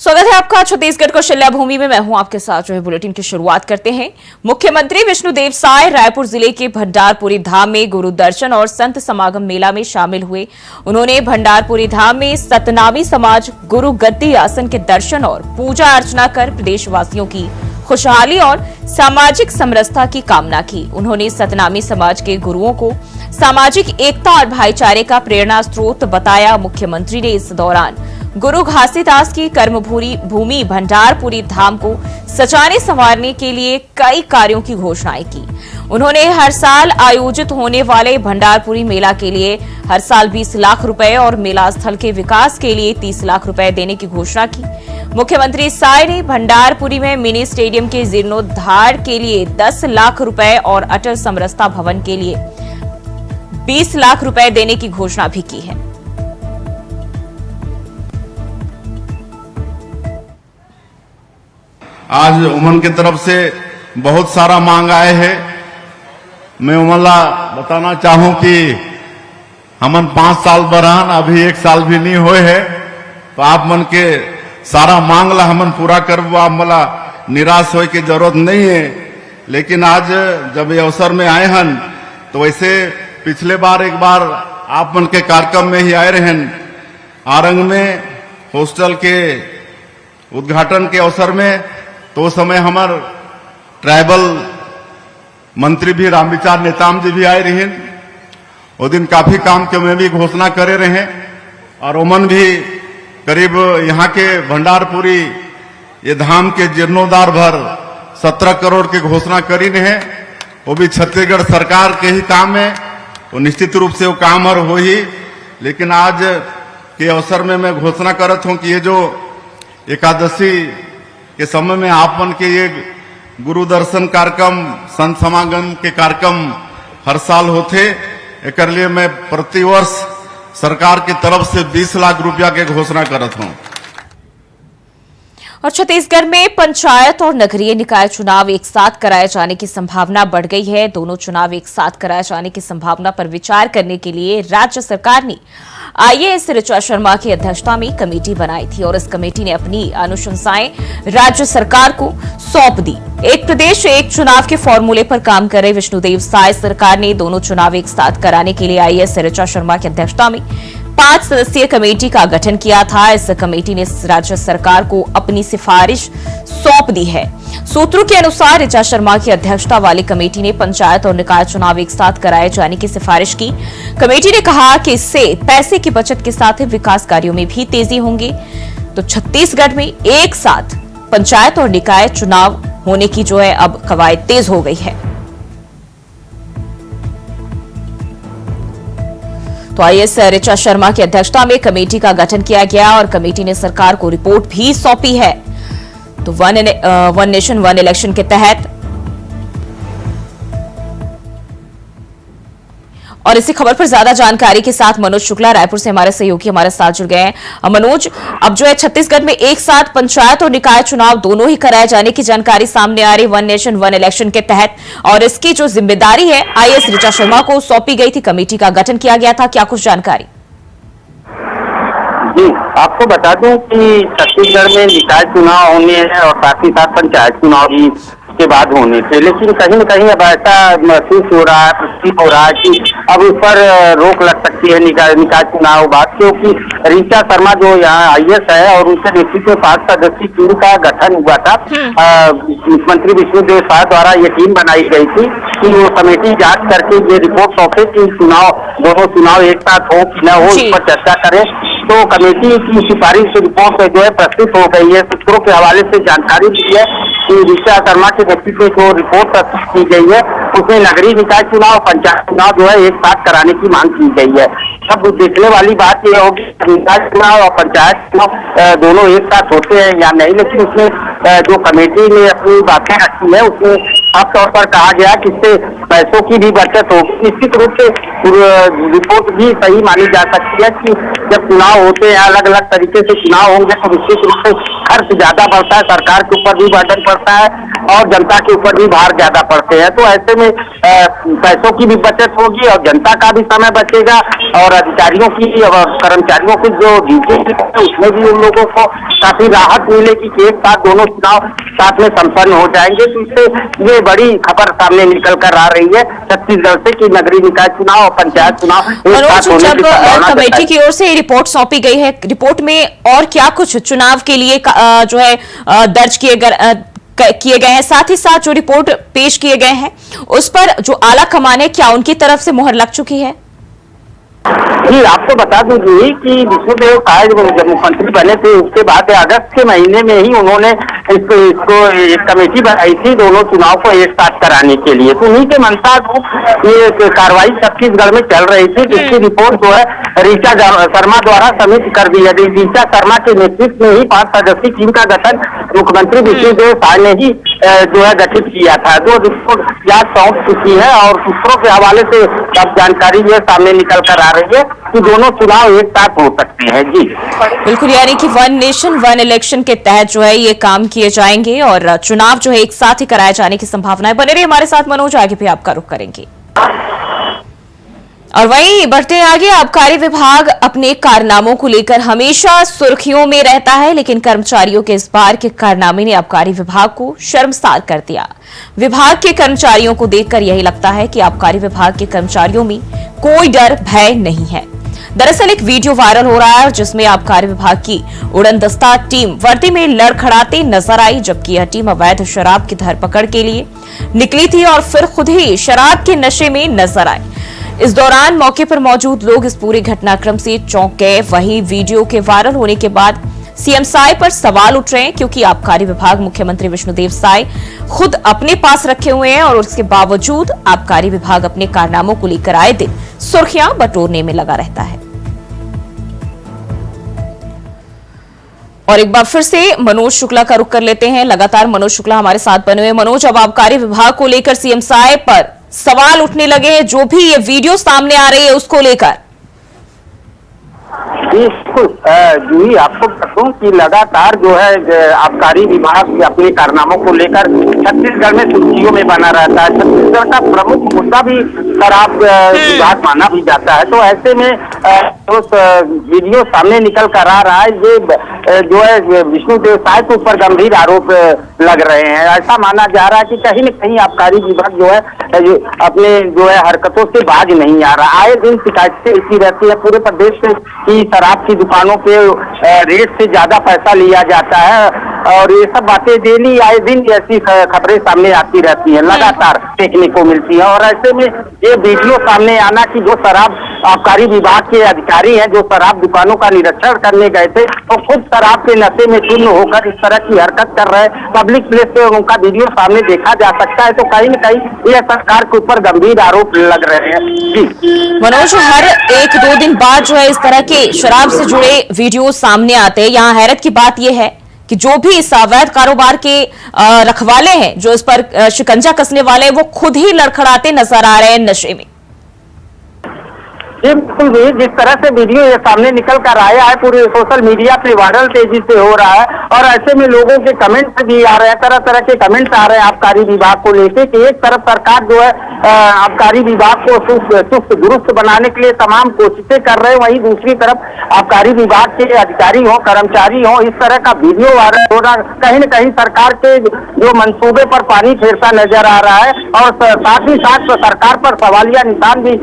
स्वागत है आपका छत्तीसगढ़ को शिल्या भूमि में। मैं हूं आपके साथ। जो है बुलेटिन की शुरुआत करते हैं। मुख्यमंत्री विष्णुदेव साय रायपुर जिले के भंडारपुरी धाम में गुरु दर्शन और संत समागम मेला में शामिल हुए। उन्होंने भंडारपुरी धाम में सतनामी समाज गुरु गद्दी आसन के दर्शन और पूजा अर्चना कर प्रदेशवासियों की खुशहाली और सामाजिक समरसता की कामना की। उन्होंने सतनामी समाज के गुरुओं को सामाजिक एकता और भाईचारे का प्रेरणा स्रोत बताया। मुख्यमंत्री ने इस दौरान गुरु घासीदास की कर्मभूमि भंडारपुरी धाम को सजाने संवारने के लिए कई कार्यों की घोषणाएं की। उन्होंने हर साल आयोजित होने वाले भंडारपुरी मेला के लिए हर साल 20 लाख रुपए और मेला स्थल के विकास के लिए 30 लाख रुपए देने की घोषणा की। मुख्यमंत्री साय ने भंडारपुरी में मिनी स्टेडियम के जीर्णोद्धार के लिए 10 लाख रुपए और अटल समरसता भवन के लिए 20 लाख रुपए देने की घोषणा भी की है। आज उमन की तरफ से बहुत सारा मांग आए हैं। मैं उमनला बताना चाहूं कि हमन 5 साल बरहन, अभी 1 साल भी नहीं हुए है, तो आप मन के सारा मांग ला हमन पूरा करबो। आप मला निराश होए की जरूरत नहीं है। लेकिन आज जब ये अवसर में आए हन तो वैसे पिछले बार एक बार आप मन के कार्यक्रम में ही आए रहन आरंग में हॉस्टल के उद्घाटन के अवसर में। तो उस समय हमार ट्राइबल मंत्री भी रामविचार नेताम जी भी आए रहे। वो दिन काफी काम के में भी घोषणा करे रहे और ओमन भी करीब यहाँ के भंडारपुरी ये धाम के जीर्णोद्धार भर 17 करोड़ की घोषणा करी रहे। वो भी छत्तीसगढ़ सरकार के ही काम है, वो निश्चित रूप से वो काम और हो ही। लेकिन आज के अवसर में मैं घोषणा करत हूं कि ये जो एकादशी के समय में आप मन के ये गुरु दर्शन कार्यक्रम, संत समागम के कार्यक्रम हर साल होते, एक लिए मैं प्रतिवर्ष सरकार की तरफ से 20 लाख रुपया के घोषणा करत हूं। और छत्तीसगढ़ में पंचायत और नगरीय निकाय चुनाव एक साथ कराए जाने की संभावना बढ़ गई है। दोनों चुनाव एक साथ कराए जाने की संभावना पर विचार करने के लिए राज्य सरकार ने आईएएस ऋचा शर्मा की अध्यक्षता में कमेटी बनाई थी और इस कमेटी ने अपनी अनुशंसाएं राज्य सरकार को सौंप दी। एक प्रदेश एक चुनाव के फॉर्मूले पर काम कर रहे विष्णुदेव साय सरकार ने दोनों चुनाव एक साथ कराने के लिए आईएएस ऋचा शर्मा की अध्यक्षता में 5 सदस्यीय कमेटी का गठन किया था। इस कमेटी ने राज्य सरकार को अपनी सिफारिश सौंप दी है। सूत्रों के अनुसार ऋचा शर्मा की अध्यक्षता वाली कमेटी ने पंचायत और निकाय चुनाव एक साथ कराए जाने की सिफारिश की। कमेटी ने कहा कि इससे पैसे की बचत के साथ ही विकास कार्यों में भी तेजी होंगी। तो छत्तीसगढ़ में एक साथ पंचायत और निकाय चुनाव होने की जो है अब कवायद तेज हो गई है। तो आईएएस ऋचा शर्मा की अध्यक्षता में कमेटी का गठन किया गया और कमेटी ने सरकार को रिपोर्ट भी सौंपी है। तो वन नेशन वन इलेक्शन के तहत और इसी खबर पर ज्यादा जानकारी के साथ मनोज शुक्ला रायपुर से हमारे सहयोगी हमारे साथ जुड़ गए हैं। मनोज, अब जो है छत्तीसगढ़ में एक साथ पंचायत और निकाय चुनाव दोनों ही कराए जाने की जानकारी सामने आ रही वन नेशन वन इलेक्शन के तहत, और इसकी जो जिम्मेदारी है आईएएस ऋचा शर्मा को सौंपी गई थी, कमेटी का गठन किया गया था। क्या कुछ जानकारी? जी, आपको बता दूं कि छत्तीसगढ़ में निकाय चुनाव होने हैं और साथ ही साथ पंचायत चुनाव भी के बाद होने थे। लेकिन कहीं न कहीं अब ऐसा महसूस हो रहा है, प्रतीत हो रहा है कि अब इस पर रोक लग सकती है निकाय चुनाव बाद, क्योंकि ऋचा शर्मा जो यहाँ आईएएस है और उनके नेतृत्व में 5 सदस्यीय टीम का गठन हुआ था। मुख्यमंत्री विष्णुदेव साय द्वारा ये टीम बनाई गई थी कि वो कमेटी जांच करके ये रिपोर्ट सौंपे कि दोनों चुनाव एक साथ हो कि न हो, इस पर चर्चा करें। तो कमेटी की सिफारिश रिपोर्ट जो है प्रस्तुत हो गई है। सूत्रों के हवाले से जानकारी दी है कि ऋचा शर्मा के नेतृत्व में जो रिपोर्ट प्रस्तुत की गई है उसमें नगरीय निकाय चुनाव, पंचायत चुनाव जो है एक साथ कराने की मांग की गई है। अब देखने वाली बात यह होगी निकाय चुनाव और पंचायत चुनाव दोनों एक साथ होते हैं या नहीं। लेकिन उसमें जो कमेटी ने अपनी बातें रखी है उसमें साफ तौर पर कहा गया कि इससे पैसों की भी बचत होगी। निश्चित रूप से रिपोर्ट भी सही मानी जा सकती है कि जब चुनाव होते हैं, अलग अलग तरीके से चुनाव होंगे तो निश्चित रूप से खर्च ज्यादा बढ़ता है, सरकार के ऊपर भी बर्डन पड़ता है और जनता के ऊपर भी भार ज्यादा पड़ते हैं। तो ऐसे में पैसों की भी बचत होगी और जनता का भी समय बचेगा और अधिकारियों की और कर्मचारियों की जो ड्यूटी है उसमें भी उन लोगों को काफी राहत मिलेगी कि एक साथ दोनों चुनाव साथ में संपन्न हो जाएंगे। तो इससे ये बड़ी खबर सामने निकल कर आ रही है छत्तीसगढ़ से कि नगरीय निकाय चुनाव और पंचायत चुनाव एक साथ होने जब की संभावना कमेटी की ओर से रिपोर्ट सौंपी गई है, रिपोर्ट में और क्या कुछ चुनाव के लिए जो है दर्ज किए गए हैं, साथ ही साथ जो रिपोर्ट पेश किए गए हैं उस पर जो आला कमान है क्या उनकी तरफ से मुहर लग चुकी है? जी, आपको बता दूं जी कि विष्णुदेव साय जब मुख्यमंत्री बने थे उसके बाद अगस्त के महीने में ही उन्होंने इसको एक कमेटी बनाई थी दोनों चुनाव को एक साथ कराने के लिए। तो उन्हीं के मंशा ये कार्रवाई छत्तीसगढ़ में चल रही थी, जिसकी रिपोर्ट जो है ऋचा शर्मा द्वारा सबमिट कर दी है। ऋचा शर्मा के नेतृत्व में ही 5 सदस्यीय टीम का गठन मुख्यमंत्री विष्णुदेव साय ने ही जो है गठित किया था, जो रिपोर्ट आज सौंप चुकी है। और सूत्रों के हवाले से अब जानकारी ये सामने निकल कर आ रही है कि दोनों चुनाव एक साथ हो सकते हैं। जी बिल्कुल, यानी कि वन नेशन वन इलेक्शन के तहत जो है ये काम किए जाएंगे और चुनाव जो है एक साथ ही कराए जाने की संभावनाएं बने रही। हमारे साथ मनोज आगे भी आपका रुख करेंगे। और वहीं बढ़ते आगे, आबकारी विभाग अपने कारनामों को लेकर हमेशा सुर्खियों में रहता है, लेकिन कर्मचारियों के इस बार के कारनामे ने आबकारी विभाग को शर्मसार कर दिया। विभाग के कर्मचारियों को देखकर यही लगता है कि आबकारी विभाग के कर्मचारियों में कोई डर भय नहीं है। दरअसल एक वीडियो वायरल हो रहा है जिसमें आबकारी विभाग की उड़नदस्ता टीम वर्दी में लड़खड़ाती नजर आई, जबकि यह टीम अवैध शराब की धरपकड़ के लिए निकली थी और फिर खुद ही शराब के नशे में नजर आए। इस दौरान मौके पर मौजूद लोग इस पूरे घटनाक्रम से चौंक गए। वहीं वीडियो के वायरल होने के बाद सीएम साय पर सवाल उठ रहे हैं, क्योंकि आबकारी विभाग मुख्यमंत्री विष्णुदेव साय खुद अपने पास रखे हुए हैं और उसके बावजूद आबकारी विभाग अपने कारनामों को लेकर आए दिन सुर्खियां बटोरने में लगा रहता है। और एक बार फिर से मनोज शुक्ला का रुख कर लेते हैं। लगातार मनोज शुक्ला हमारे साथ बने हुए। मनोज, अब आबकारी विभाग को लेकर सीएम साय पर सवाल उठने लगे हैं, जो भी ये वीडियो सामने आ रही है उसको लेकर। जी, आपको बताऊं कि लगातार जो है आबकारी विभाग अपने कारनामों को लेकर छत्तीसगढ़ में सुर्खियों में बना रहता है। छत्तीसगढ़ का प्रमुख मुद्दा भी शराब विभाग माना भी जाता है। तो ऐसे में वीडियो सामने निकल कर आ रहा है, ये जो है विष्णुदेव साय के ऊपर गंभीर आरोप लग रहे हैं। ऐसा माना जा रहा है कि कहीं न कहीं आबकारी विभाग जो है अपने जो है हरकतों से बाज नहीं आ रहा। आए दिन शिकायतें ऐसी रहती है पूरे प्रदेश से कि शराब की दुकानों पे रेट से ज्यादा पैसा लिया जाता है, और ये सब बातें डेली आए दिन ऐसी खबरें सामने आती रहती हैं, लगातार देखने को मिलती है। और ऐसे में ये वीडियो सामने आना कि जो शराब आबकारी विभाग के अधिकारी हैं जो शराब दुकानों का निरीक्षण करने गए थे, तो खुद शराब के नशे में चूर्ण होकर इस तरह की हरकत कर रहे हैं, पब्लिक प्लेस पे उनका वीडियो सामने देखा जा सकता है। तो कहीं न कहीं यह सरकार के ऊपर गंभीर आरोप लग रहे हैं। जी मनोज, हर 1-2 दिन बाद जो है इस तरह के शराब से जुड़े वीडियो सामने आते हैं। यहाँ हैरत की बात यह है कि जो भी इस अवैध कारोबार के रखवाले हैं, जो इस पर शिकंजा कसने वाले हैं, वो खुद ही लड़खड़ाते नजर आ रहे हैं नशे में। बिल्कुल भी जिस तरह से वीडियो ये सामने निकल कर आया है पूरे सोशल मीडिया पे वायरल तेजी से हो रहा है, और ऐसे में लोगों के कमेंट्स भी आ रहे हैं, तरह तरह के कमेंट्स आ रहे हैं आबकारी विभाग को लेके कि एक तरफ सरकार जो है आबकारी विभाग को चुस्त दुरुस्त बनाने के लिए तमाम कोशिशें कर रहे हैं, वहीं दूसरी तरफ आबकारी विभाग के अधिकारी हो कर्मचारी हो इस तरह का वीडियो वायरल हो रहा, कहीं न कहीं सरकार के जो मंसूबे पर पानी फेरता नजर आ रहा है। और साथ ही साथ सरकार पर सवालिया निशान भी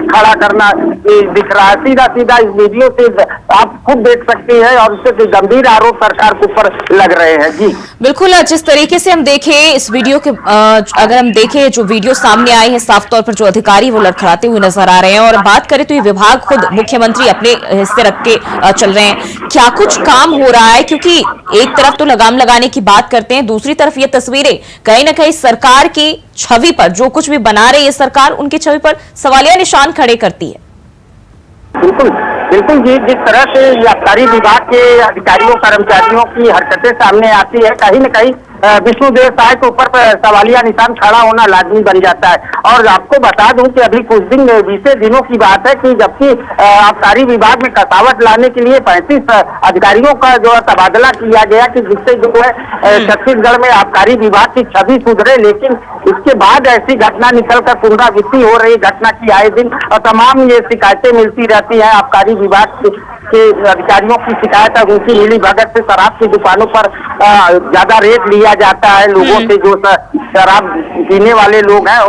खड़ा करना दिख रहा है। सीधा सीधा इस वीडियो से आप खुद देख सकते हैं, और इससे गंभीर आरोप सरकार के ऊपर लग रहे हैं। जी बिल्कुल, जिस तरीके से हम देखें इस वीडियो के अगर हम देखें जो वीडियो सामने आए हैं, साफ तौर पर जो अधिकारी वो लड़खड़ाते हुए नजर आ रहे हैं। और बात करें तो ये विभाग खुद मुख्यमंत्री अपने हिस्से रख के चल रहे हैं। क्या कुछ काम हो रहा है? क्योंकि एक तरफ तो लगाम लगाने की बात करते हैं, दूसरी तरफ ये तस्वीरें कहीं ना कहीं सरकार की छवि पर, जो कुछ भी बना रही है सरकार, उनकी छवि पर सवालिया निशान खड़े करती है। बिल्कुल बिल्कुल जी, जिस तरह से आबकारी विभाग के अधिकारियों कर्मचारियों की हरकतें सामने आती है, कहीं न कहीं विष्णुदेव साय के ऊपर सवालिया निशान खड़ा होना लाजमी बन जाता है। और आपको बता दूं कि अभी कुछ दिन बीते दिनों की बात है कि जबकि आबकारी विभाग में कसावट लाने के लिए 35 अधिकारियों का जो है तबादला किया गया कि जिससे जो है छत्तीसगढ़ में आबकारी विभाग की छवि सुधरे, लेकिन इसके बाद ऐसी घटना निकलकर पुनरावृत्ति हो रही घटना की आए दिन, और तमाम ये शिकायतें मिलती रहती है। आबकारी विभाग के अधिकारियों की शिकायत है उनकी मिली भगत से शराब की दुकानों पर ज्यादा रेट लिया जाता है, लोगों से जो शराब पीने वाले लोग हैं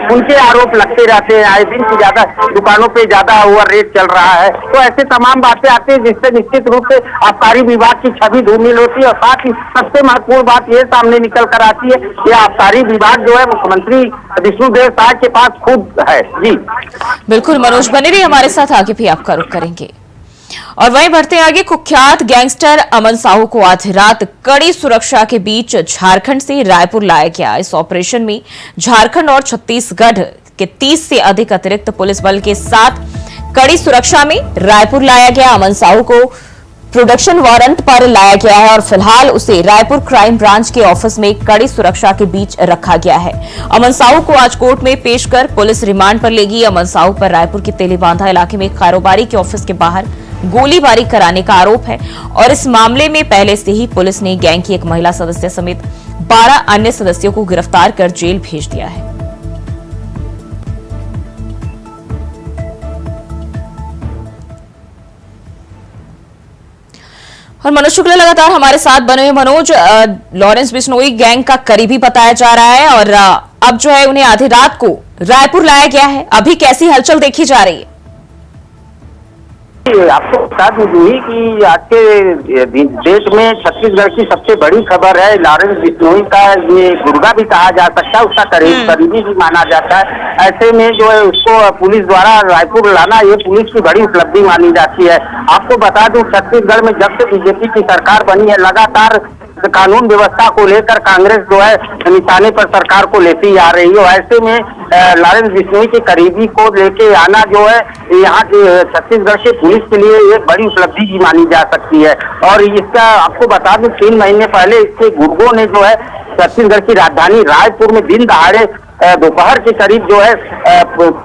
उनके आरोप लगते रहते हैं आए दिन की ज्यादा दुकानों पे ज्यादा ओवर रेट चल रहा है। तो ऐसे तमाम बातें आती है जिससे निश्चित रूप से आबकारी विभाग की छवि धूमिल होती है। और साथ ही सबसे महत्वपूर्ण बात ये सामने निकल कर आती है कि आबकारी विभाग जो है मुख्यमंत्री विष्णुदेव साय के पास खुद है। जी बिल्कुल मनोज बने रहिए हमारे साथ, आगे भी आपका रुख करेंगे। और वहीं बढ़ते आगे, कुख्यात गैंगस्टर अमन साहू को आज रात कड़ी सुरक्षा के बीच झारखंड से रायपुर लाया गया। इस ऑपरेशन में झारखंड और छत्तीसगढ़ के 30 से अधिक अतिरिक्त पुलिस बल के साथ कड़ी सुरक्षा में रायपुर लाया गया। अमन साहू को प्रोडक्शन वारंट पर लाया गया है और फिलहाल उसे रायपुर क्राइम ब्रांच के ऑफिस में कड़ी सुरक्षा के बीच रखा गया है। अमन साहू को आज कोर्ट में पेश कर पुलिस रिमांड पर लेगी। अमन साहू पर रायपुर के तेलीबांधा इलाके में कारोबारी के ऑफिस के बाहर गोलीबारी कराने का आरोप है और इस मामले में पहले से ही पुलिस ने गैंग की एक महिला सदस्य समेत 12 अन्य सदस्यों को गिरफ्तार कर जेल भेज दिया है। और मनोज शुक्ला लगातार हमारे साथ बने हुए। मनोज, लॉरेंस बिश्नोई गैंग का करीबी बताया जा रहा है और अब जो है उन्हें आधी रात को रायपुर लाया गया है। अभी कैसी हलचल देखी जा रही है? आपको बता दूंगी कि आज के डेट में छत्तीसगढ़ की सबसे बड़ी खबर है लॉरेंस बिश्नोई का ये गुर्गा भी कहा जा सकता है, उसका करीबी भी माना जाता है। ऐसे में जो है उसको पुलिस द्वारा रायपुर लाना ये पुलिस की बड़ी उपलब्धि मानी जाती है। आपको बता दूं छत्तीसगढ़ में जब से बीजेपी की सरकार बनी है लगातार कानून व्यवस्था को लेकर कांग्रेस जो है निशाने पर सरकार को लेती आ रही है। ऐसे में लॉरेंस बिश्नोई के करीबी को लेके आना जो है यहाँ के छत्तीसगढ़ के पुलिस के लिए एक बड़ी उपलब्धि भी मानी जा सकती है। और इसका आपको बता दूं 3 महीने पहले इसके गुर्गों ने जो है छत्तीसगढ़ की राजधानी रायपुर में दिन दहाड़े दोपहर के करीब जो है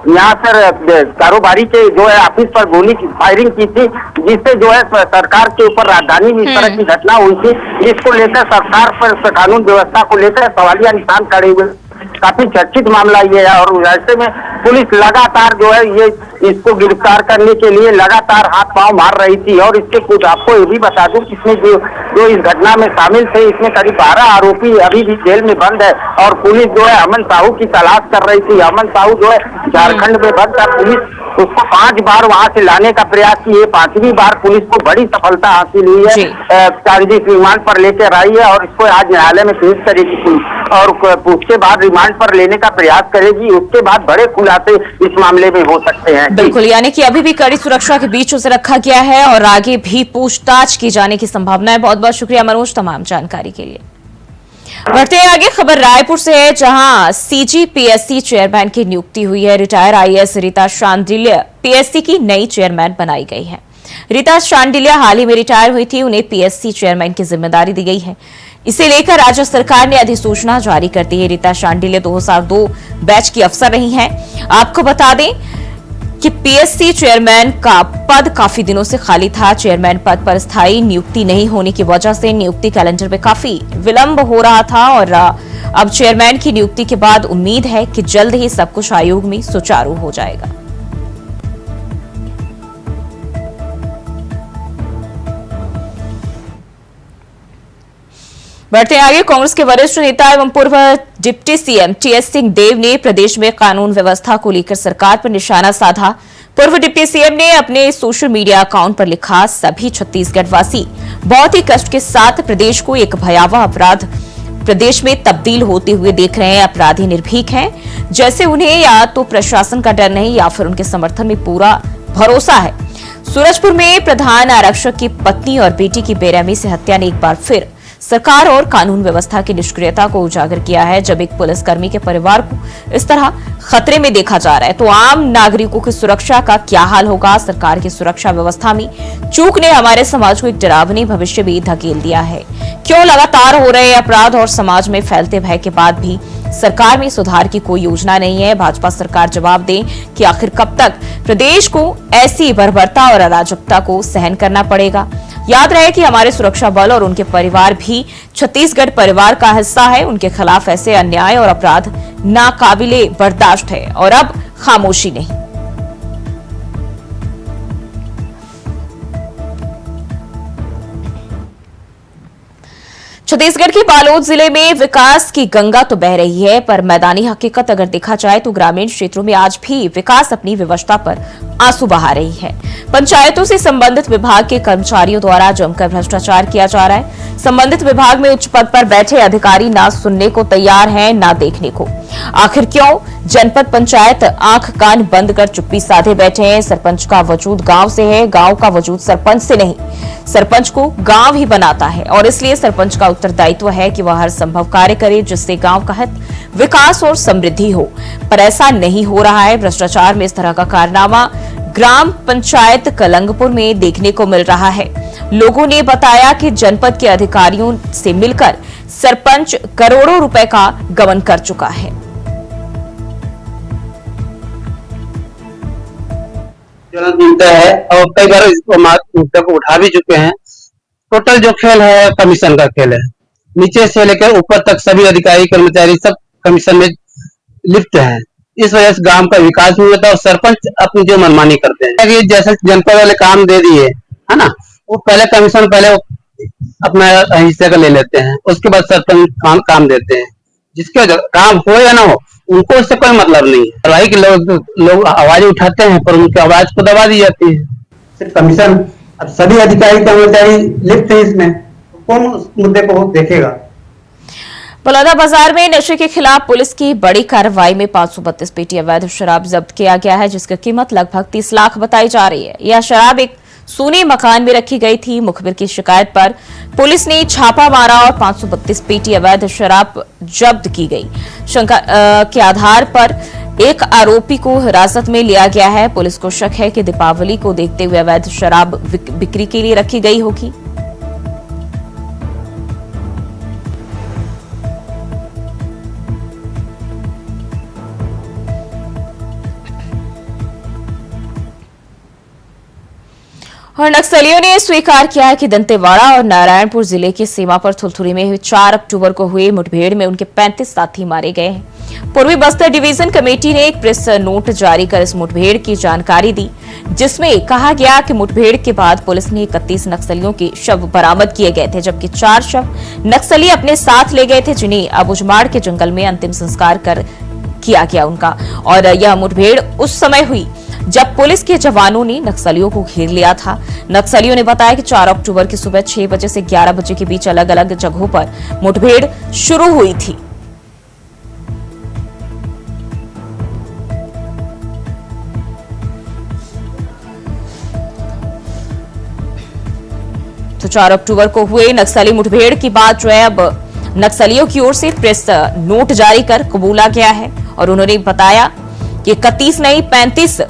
यहाँ पर कारोबारी के जो है ऑफिस पर गोली की फायरिंग की थी, जिससे जो है सरकार के ऊपर राजधानी में इस तरह की घटना हुई थी, जिसको लेकर सरकार पर कानून व्यवस्था को लेकर सवालिया निशान खड़े हुए। काफी चर्चित मामला ये है और ऐसे में पुलिस लगातार जो है ये इसको गिरफ्तार करने के लिए लगातार हाथ पांव मार रही थी। और इसके कुछ आपको ये भी बता दूं इसमें जो इस घटना में शामिल थे इसमें करीब 12 आरोपी अभी भी जेल में बंद है और पुलिस जो है अमन साहू की तलाश कर रही थी। अमन साहू जो है झारखंड में बंद था, पुलिस उसको 5 बार वहां से लाने का प्रयास किए, 5वीं बार पुलिस को बड़ी सफलता हासिल हुई है। ट्रांजिट रिमांड पर लेकर आई है और इसको आज न्यायालय में पेश करेगी पुलिस और उसके बाद रिमांड पर लेने का प्रयास करेगी। उसके बाद बड़े खुलासे इस मामले में हो सकते हैं। बिल्कुल, यानी कि अभी भी कड़ी सुरक्षा के बीच उसे रखा गया है और आगे भी पूछताछ की जाने की संभावना है। बहुत बहुत शुक्रिया मनोज तमाम जानकारी के लिए। बढ़ते हैं आगे, खबर रायपुर से है जहां सीजीपीएससी चेयरमैन की नियुक्ति हुई है। Retire IAS Rita Shandilya PSC की नई चेयरमैन बनाई गई है। रीता शांडिल्य हाल ही में रिटायर हुई थी, उन्हें पीएससी चेयरमैन की जिम्मेदारी दी गई है। इसे लेकर राज्य सरकार ने अधिसूचना जारी कर दी है। रीता शांडिल्य 2002 बैच की अफसर रही हैं। आपको बता दें कि पीएससी चेयरमैन का पद काफी दिनों से खाली था। चेयरमैन पद पर स्थायी नियुक्ति नहीं होने की वजह से नियुक्ति कैलेंडर में काफी विलंब हो रहा था और अब चेयरमैन की नियुक्ति के बाद उम्मीद है कि जल्द ही सब कुछ आयोग में सुचारू हो जाएगा। बढ़ते आगे, कांग्रेस के वरिष्ठ नेता एवं पूर्व डिप्टी सीएम टीएस सिंहदेव ने प्रदेश में कानून व्यवस्था को लेकर सरकार पर निशाना साधा। पूर्व डिप्टी सीएम ने अपने सोशल मीडिया अकाउंट पर लिखा, सभी छत्तीसगढ़ वासी बहुत ही कष्ट के साथ प्रदेश को एक भयावह अपराध प्रदेश में तब्दील होते हुए देख रहे हैं। अपराधी निर्भीक हैं, जैसे उन्हें या तो प्रशासन का डर नहीं या फिर उनके समर्थन में पूरा भरोसा है। सूरजपुर में प्रधान आरक्षक की पत्नी और बेटी की बेरहमी से हत्या ने एक बार फिर सरकार और कानून व्यवस्था की निष्क्रियता को उजागर किया है। जब एक पुलिसकर्मी के परिवार को इस तरह खतरे में देखा जा रहा है तो आम नागरिकों की सुरक्षा का क्या हाल होगा। सरकार की सुरक्षा व्यवस्था में चूक ने हमारे समाज को एक डरावनी भविष्य में धकेल दिया है, क्यों लगातार हो रहे अपराध और समाज में फैलते भय के बाद भी सरकार में सुधार की कोई योजना नहीं है। भाजपा सरकार जवाब दे कि आखिर कब तक प्रदेश को ऐसी बर्बरता और अराजकता को सहन करना पड़ेगा। याद रहे कि हमारे सुरक्षा बल और उनके परिवार भी छत्तीसगढ़ परिवार का हिस्सा है। उनके खिलाफ ऐसे अन्याय और अपराध नाकाबिले बर्दाश्त है और अब खामोशी नहीं। छत्तीसगढ़ के बालोद जिले में विकास की गंगा तो बह रही है, पर मैदानी हकीकत अगर देखा जाए तो ग्रामीण क्षेत्रों में आज भी विकास अपनी व्यवस्था पर आंसू बहा रही है। पंचायतों से संबंधित विभाग के कर्मचारियों द्वारा जमकर भ्रष्टाचार किया जा रहा है। संबंधित विभाग में उच्च पद पर बैठे अधिकारी ना सुनने को तैयार हैं, ना देखने को। आखिर क्यों? जनपद पंचायत आंख कान बंद कर चुप्पी साधे बैठे हैं। सरपंच का वजूद गांव से है, गांव का वजूद सरपंच से नहीं। सरपंच को गांव ही बनाता है और इसलिए सरपंच का उत्तरदायित्व है कि वह हर संभव कार्य करे जिससे गांव का हित, विकास और समृद्धि हो, पर ऐसा नहीं हो रहा है। भ्रष्टाचार में इस तरह का कारनामा ग्राम पंचायत कलंगपुर में देखने को मिल रहा है। लोगों ने बताया कि जनपद के अधिकारियों से मिलकर सरपंच करोड़ों रुपए का गबन कर चुका है। मिलता है और कई बार इस मुद्दे को उठा भी चुके हैं। टोटल जो खेल है कमीशन का खेल है। नीचे से लेकर ऊपर तक सभी अधिकारी कर्मचारी सब कमीशन में लिप्त हैं। इस वजह से गांव का विकास नहीं होता और सरपंच अपनी जो मनमानी करते हैं कि जैसे जनपद वाले काम दे दिए है ना, वो पहले कमीशन पहले अपना हिस्से का ले लेते हैं, उसके बाद सरपंच काम देते हैं। जिसके काम हो या ना हो उनको इससे कोई मतलब नहीं है। कार्रवाई के लोग आवाज उठाते हैं पर उनकी आवाज को दबा दी जाती है। सिर्फ कमीशन, अब सभी अधिकारी कर्मचारी लिप्त है इसमें, कौन उस मुद्दे को देखेगा। बलौदाबाजार में नशे के खिलाफ पुलिस की बड़ी कार्रवाई में 532 पेटी अवैध शराब जब्त किया गया है, जिसकी कीमत लगभग 30 लाख बताई जा रही है। यह शराब एक सूने मकान में रखी गई थी। मुखबिर की शिकायत पर पुलिस ने छापा मारा और 532 पेटी अवैध शराब जब्त की गई। शंका के आधार पर एक आरोपी को हिरासत में लिया गया है। पुलिस को शक है कि दीपावली को देखते हुए अवैध शराब बिक्री के लिए रखी गई होगी। और नक्सलियों ने स्वीकार किया है कि दंतेवाड़ा और नारायणपुर जिले की सीमा पर थुलथुली में 4 अक्टूबर को हुई मुठभेड़ में उनके 35 साथी मारे गए हैं। पूर्वी बस्तर डिवीजन कमेटी ने एक प्रेस नोट जारी कर इस मुठभेड़ की जानकारी दी, जिसमें कहा गया कि मुठभेड़ के बाद पुलिस ने 31 नक्सलियों के शव बरामद किए गए थे, जबकि 4 शव नक्सली अपने साथ ले गए थे, जिन्हें अबुझमाड़ के जंगल में अंतिम संस्कार किया गया उनका। और यह मुठभेड़ उस समय हुई जब पुलिस के जवानों ने नक्सलियों को घेर लिया था। नक्सलियों ने बताया कि 4 अक्टूबर की सुबह 6 बजे से 11 बजे के बीच अलग अलग जगहों पर मुठभेड़ शुरू हुई थी। तो 4 अक्टूबर को हुए नक्सली मुठभेड़ की बात जो है अब नक्सलियों की ओर से प्रेस नोट जारी कर कबूला गया है और उन्होंने बताया कि 31 नहीं 35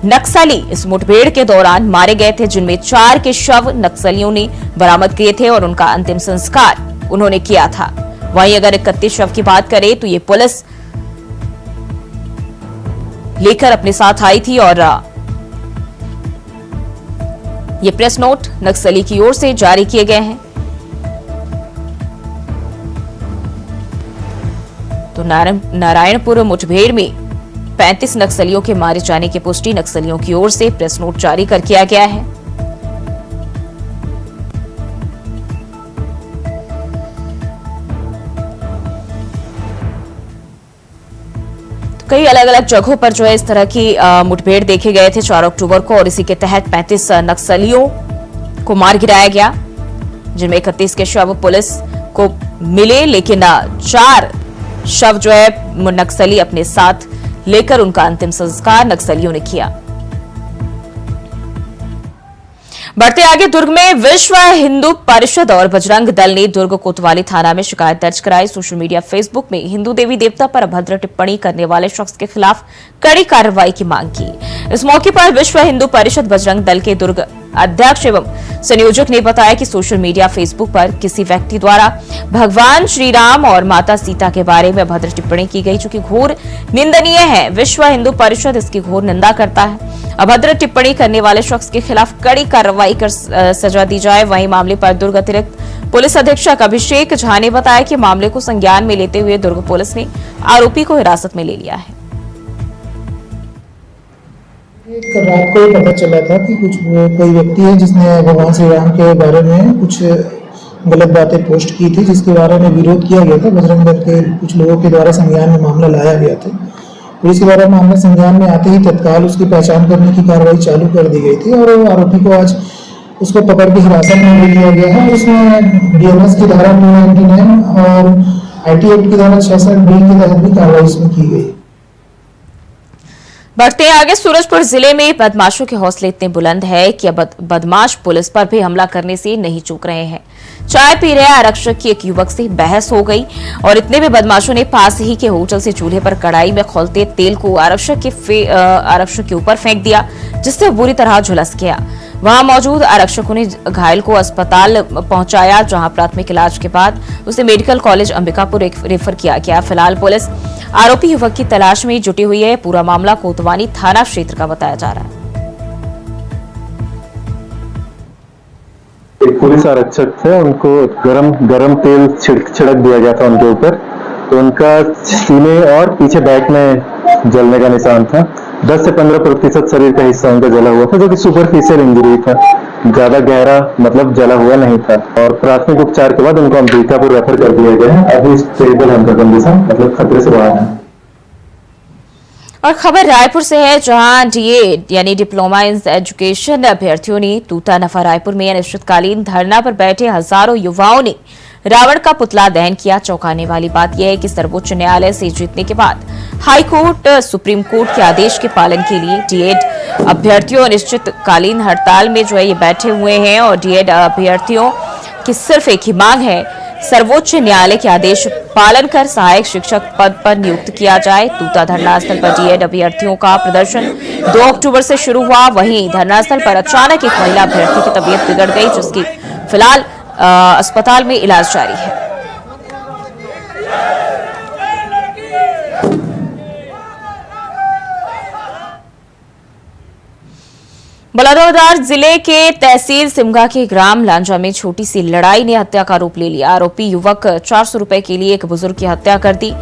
नक्सली इस मुठभेड़ के दौरान मारे गए थे, जिनमें 4 के शव नक्सलियों ने बरामद किए थे और उनका अंतिम संस्कार उन्होंने किया था। वहीं अगर 31 शव की बात करें तो ये पुलिस लेकर अपने साथ आई थी और ये प्रेस नोट नक्सली की ओर से जारी किए गए हैं। तो नारायणपुर मुठभेड़ में 35 नक्सलियों के मारे जाने की पुष्टि नक्सलियों की ओर से प्रेस नोट जारी कर किया गया है। तो कई अलग अलग जगहों पर जो है इस तरह की मुठभेड़ देखे गए थे 4 अक्टूबर को और इसी के तहत 35 नक्सलियों को मार गिराया गया, जिनमें 31 के शव पुलिस को मिले, लेकिन 4 शव जो है नक्सली अपने साथ लेकर उनका अंतिम संस्कार नक्सलियों ने किया। बढ़ते आगे, दुर्ग में विश्व हिंदू परिषद और बजरंग दल ने दुर्ग कोतवाली थाना में शिकायत दर्ज कराई। सोशल मीडिया फेसबुक में हिंदू देवी देवता पर अभद्र टिप्पणी करने वाले शख्स के खिलाफ कड़ी कार्रवाई की मांग की। इस मौके पर विश्व हिंदू परिषद बजरंग दल के दुर्ग अध्यक्ष एवं संयोजक ने बताया कि सोशल मीडिया फेसबुक पर किसी व्यक्ति द्वारा भगवान श्री राम और माता सीता के बारे में अभद्र टिप्पणी की गई, जो कि घोर निंदनीय है। विश्व हिंदू परिषद इसकी घोर निंदा करता है। अभद्र टिप्पणी करने वाले शख्स के खिलाफ कड़ी कार्रवाई कर सजा दी जाए। वहीं मामले पर दुर्ग अतिरिक्त पुलिस अधीक्षक अभिषेक झा ने बताया कि मामले को संज्ञान में लेते हुए दुर्ग पुलिस ने आरोपी को हिरासत में ले लिया है। एक रात को ही पता चला था कि कोई व्यक्ति है जिसने भगवान श्री राम के बारे में कुछ गलत बातें पोस्ट की थी, जिसके बारे में विरोध किया गया था। बजरंग दल के कुछ लोगों के द्वारा संज्ञान में मामला लाया गया था। पुलिस के द्वारा मामला संज्ञान में आते ही तत्काल उसकी पहचान करने की कार्रवाई चालू कर दी गई थी और आरोपी को आज उसको पकड़ के हिरासत में ले लिया गया है। उसमें बीएनएस की धारा 299 और आईटी एक्ट की धारा 66B के तहत भी कार्रवाई इसमें की गई। बढ़ते हैं आगे। सूरजपुर जिले में बदमाशों के हौसले इतने बुलंद है कि अब बदमाश पुलिस पर भी हमला करने से नहीं चूक रहे हैं। चाय पी रहे आरक्षक की एक युवक से बहस हो गई और इतने में बदमाशों ने पास ही के होटल से चूल्हे पर कढ़ाई में खौलते तेल को आरक्षक के ऊपर फेंक दिया, जिससे बुरी तरह झुलस गया। वहां मौजूद आरक्षकों ने घायल को अस्पताल पहुंचाया, जहां प्राथमिक इलाज के बाद उसे मेडिकल कॉलेज अंबिकापुर रेफर किया गया। फिलहाल पुलिस आरोपी युवक की तलाश में जुटी हुई है। पूरा मामला कोतवानी थाना क्षेत्र का बताया जा रहा है। एक पुलिस आरक्षक थे, उनको गरम तेल छिड़क दिया गया था उनके ऊपर, तो उनका सीने और पीछे बैक में जलने का निशान था। 10 से 15% शरीर का हिस्सा उनका जला हुआ था, जो कि सुपरफिशियल इंजरी था, ज्यादा गहरा मतलब जला हुआ नहीं था। और प्राथमिक उपचार के बाद उनको अंबिकापुर रेफर कर दिया गया है। अभी स्टेबल है उनका कंडीशन, मतलब खतरे से बाहर है। और खबर रायपुर से है, जहां डीएड यानी डिप्लोमा इन एजुकेशन अभ्यर्थियों ने तूता नफा रायपुर में अनिश्चितकालीन धरना पर बैठे हजारों युवाओं ने रावण का पुतला दहन किया। चौंकाने वाली बात यह है कि सर्वोच्च न्यायालय से जीतने के बाद हाई कोर्ट, सुप्रीम कोर्ट के आदेश के पालन के लिए डीएड अभ्यर्थियों अनिश्चितकालीन हड़ताल में जो है ये बैठे हुए हैं। और डीएड अभ्यर्थियों की सिर्फ एक ही मांग है, सर्वोच्च न्यायालय के आदेश पालन कर सहायक शिक्षक पद पर नियुक्त किया जाए। तूता धरनास्थल पर डीएड अभ्यर्थियों का प्रदर्शन 2 अक्टूबर से शुरू हुआ। वहीं धरनास्थल पर अचानक एक महिला अभ्यर्थी की तबीयत बिगड़ गई, जिसकी फिलहाल अस्पताल में इलाज जारी है। बलौदाबाजार जिले के तहसील सिमगा के ग्राम लांजा में छोटी सी लड़ाई ने हत्या का रूप ले लिया। आरोपी युवक 400 रुपए के लिए एक बुजुर्ग की हत्या कर दी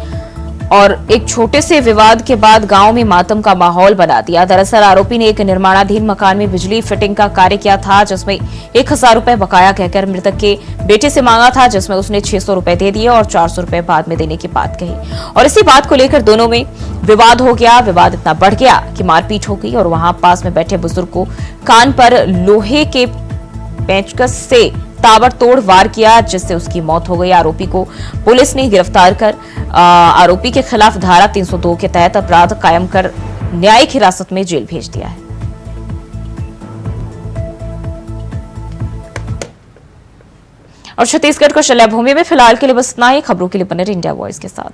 और एक छोटे से विवाद के बाद गांव में मातम का माहौल बना दिया। दरअसल आरोपी ने एक निर्माणाधीन मकान में बिजली फिटिंग का कार्य किया था, जिसमें 1000 रुपए बकाया कहकर मृतक के बेटे से मांगा था, जिसमें उसने 600 रुपए दे दिए और 400 रुपए बाद में देने की बात कही। और इसी बात को लेकर दोनों में विवाद हो गया। विवाद इतना बढ़ गया कि मारपीट हो गई और वहां पास में बैठे बुजुर्ग को कान पर लोहे के पेंचकस से ताबड़तोड़ वार किया, जिससे उसकी मौत हो गई। आरोपी को पुलिस ने गिरफ्तार कर आरोपी के खिलाफ धारा 302 के तहत अपराध कायम कर न्यायिक हिरासत में जेल भेज दिया है। और छत्तीसगढ़ को शल्य भूमि में फिलहाल के लिए बस इतना ही। खबरों के लिए बने रहिए इंडिया वॉइस के साथ।